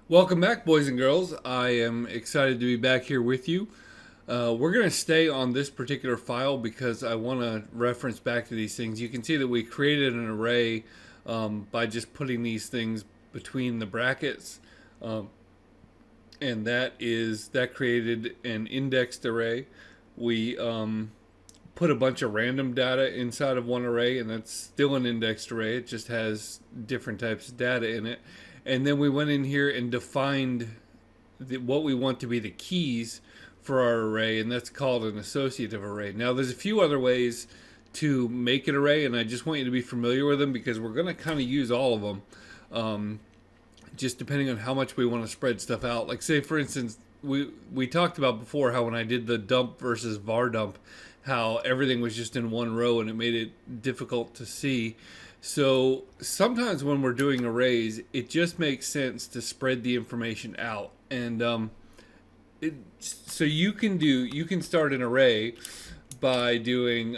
Welcome back, boys and girls. I am excited to be back here with you. We're going to stay on this particular file because I want to reference back to these things. You can see that we created an array by just putting these things between the brackets, um, and that created an indexed array. We put a bunch of random data inside of one array, and that's still an indexed array. It just has different types of data in it. And then we went in here and defined what we want to be the keys for our array, and that's called an associative array. Now, there's a few other ways to make an array, and I just want you to be familiar with them because we're going to kind of use all of them, just depending on how much we want to spread stuff out. Like, say, for instance, we talked about before how when I did the dump versus var dump, how everything was just in one row and it made it difficult to see. So sometimes when we're doing arrays, it just makes sense to spread the information out. And so you can start an array by doing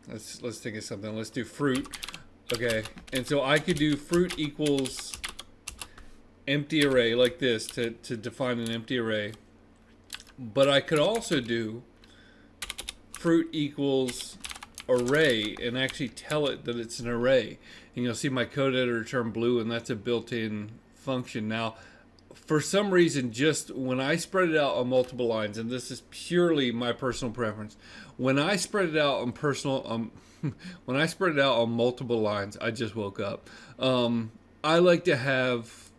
let's think of something. Let's do fruit. Okay, and so I could do fruit equals empty array like this to define an empty array. But I could also do fruit equals array and actually tell it that it's an array. And you'll see my code editor turn blue, and that's a built-in function. Now, for some reason, just when I spread it out on multiple lines, and this is purely my personal preference, when I spread it out on when I spread it out on multiple lines, I just woke up. I like to have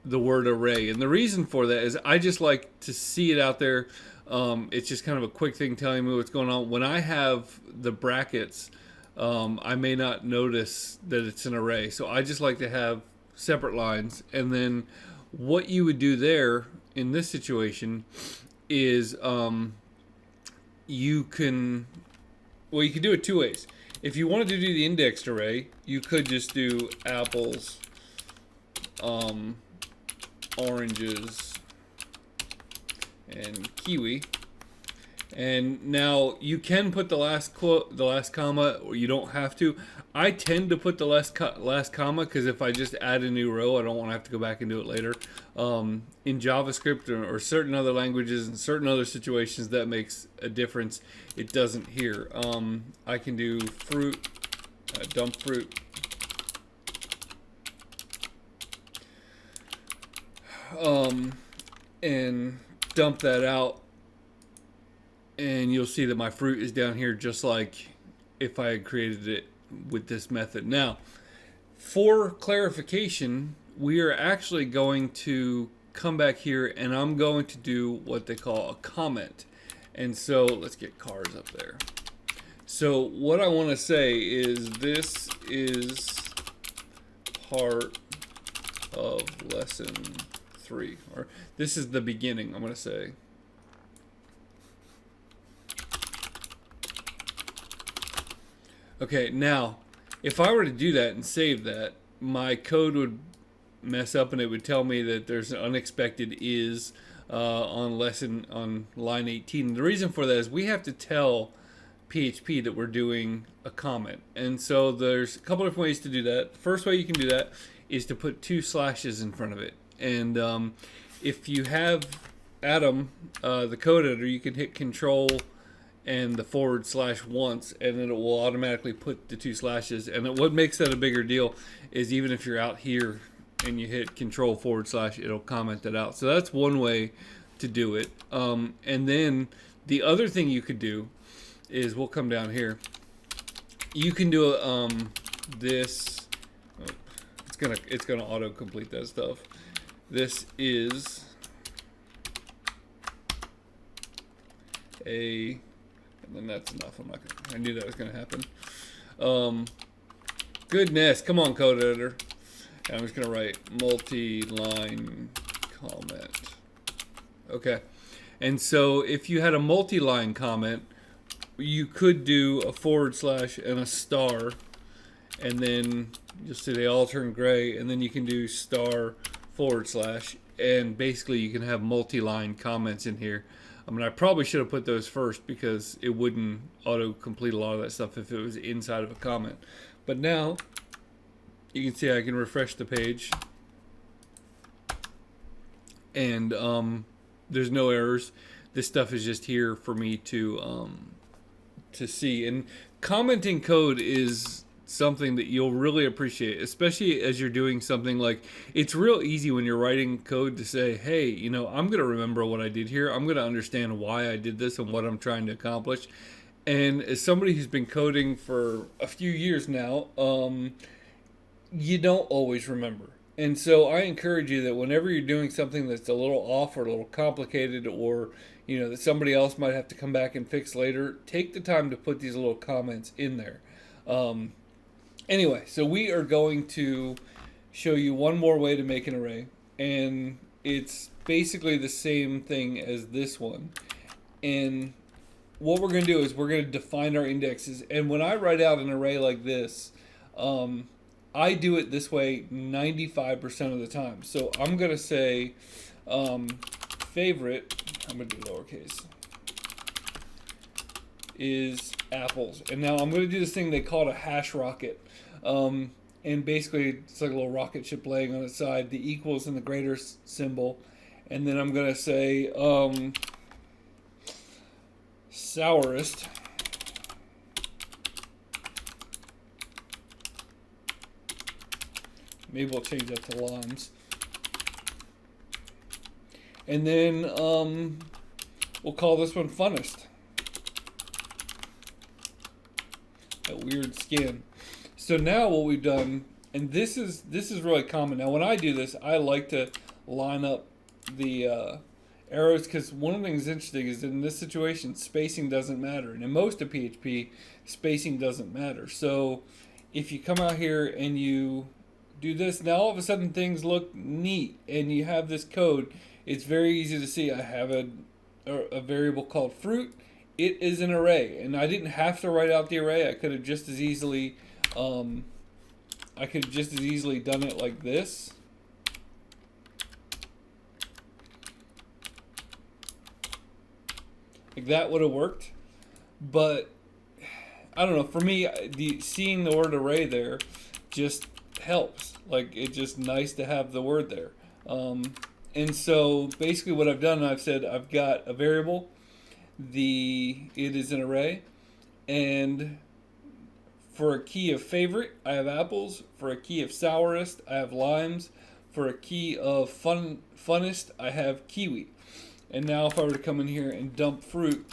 the word array, and the reason for that is I just like to see it out there. It's just kind of a quick thing telling me what's going on. When I have the brackets, I may not notice that it's an array. So I just like to have separate lines. And then what you would do there in this situation is you can do it two ways. If you wanted to do the indexed array, you could just do apples, oranges, and kiwi. And now you can put the last comma, or you don't have to. I tend to put the last comma because if I just add a new row, I don't want to have to go back and do it later. In JavaScript or certain other languages and certain other situations, that makes a difference. It doesn't here. I can do fruit, dump fruit. And dump that out, and you'll see that my fruit is down here just like if I had created it with this method. Now, for clarification, we are actually going to come back here and I'm going to do what they call a comment. And so let's get cars up there. So what I want to say is this is part of lesson 3, or this is the beginning, I'm going to say. Okay, now, if I were to do that and save that, my code would mess up and it would tell me that there's an unexpected is on line 18. The reason for that is we have to tell PHP that we're doing a comment. And so there's a couple different ways to do that. The first way you can do that is to put 2 slashes in front of it. And if you have Atom, the code editor, you can hit Control and the / once, and then it will automatically put the 2 slashes. And what makes that a bigger deal is even if you're out here and you hit Control / it'll comment that out. So that's one way to do it. And then the other thing you could do is we'll come down here. You can do this. Oh, it's gonna auto complete that stuff. This is a, and then that's enough. I knew that was gonna happen. Goodness, come on, code editor. And I'm just gonna write multi-line comment. Okay, and so if you had a multi-line comment, you could do a / and a star, and then you'll see they all turn gray, and then you can do star / and basically you can have multi-line comments in here. I mean, I probably should have put those first because it wouldn't auto-complete a lot of that stuff if it was inside of a comment. But now you can see I can refresh the page and there's no errors. This stuff is just here for me to see. And commenting code is something that you'll really appreciate, especially as you're doing something like, it's real easy when you're writing code to say, hey, you know, I'm going to remember what I did here. I'm going to understand why I did this and what I'm trying to accomplish. And as somebody who's been coding for a few years now, you don't always remember. And so I encourage you that whenever you're doing something that's a little off or a little complicated, or you know that somebody else might have to come back and fix later, take the time to put these little comments in there. Anyway, so we are going to show you one more way to make an array, and it's basically the same thing as this one. And what we're going to do is we're going to define our indexes. And when I write out an array like this, I do it this way 95% of the time. So I'm going to say favorite, I'm going to do lowercase, is apples. And now I'm going to do this thing they call it a hash rocket. And basically it's like a little rocket ship laying on its side, the equals and the greater symbol. And then I'm going to say sourest. Maybe we'll change that to limes. And then we'll call this one funnest. That weird skin. So now what we've done, and this is really common. Now when I do this, I like to line up the arrows, because one of the things interesting is in this situation, spacing doesn't matter. And in most of PHP, spacing doesn't matter. So if you come out here and you do this, now all of a sudden things look neat, and you have this code. It's very easy to see. I have a variable called fruit. It is an array, and I didn't have to write out the array. I could have just as easily done it like this. Like that would have worked. But I don't know, for me, seeing the word array there just helps. Like, it's just nice to have the word there. And so basically what I've done, I've said I've got a variable, it is an array, and for a key of favorite, I have apples. For a key of sourest, I have limes. For a key of funnest, I have kiwi. And now if I were to come in here and dump fruit,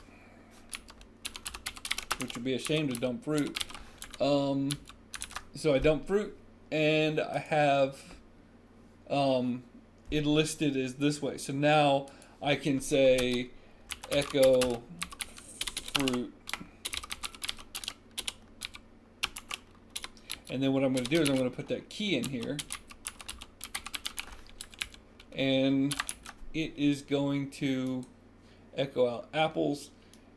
which would be a shame to dump fruit, so I dump fruit, and I have it listed as this way. So now I can say echo fruit, and then what I'm going to do is I'm going to put that key in here, and it is going to echo out apples.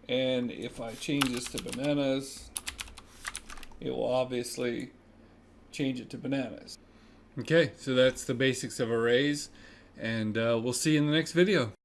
And if I change this to bananas, it will obviously change it to bananas. Okay, so that's the basics of arrays, and we'll see you in the next video.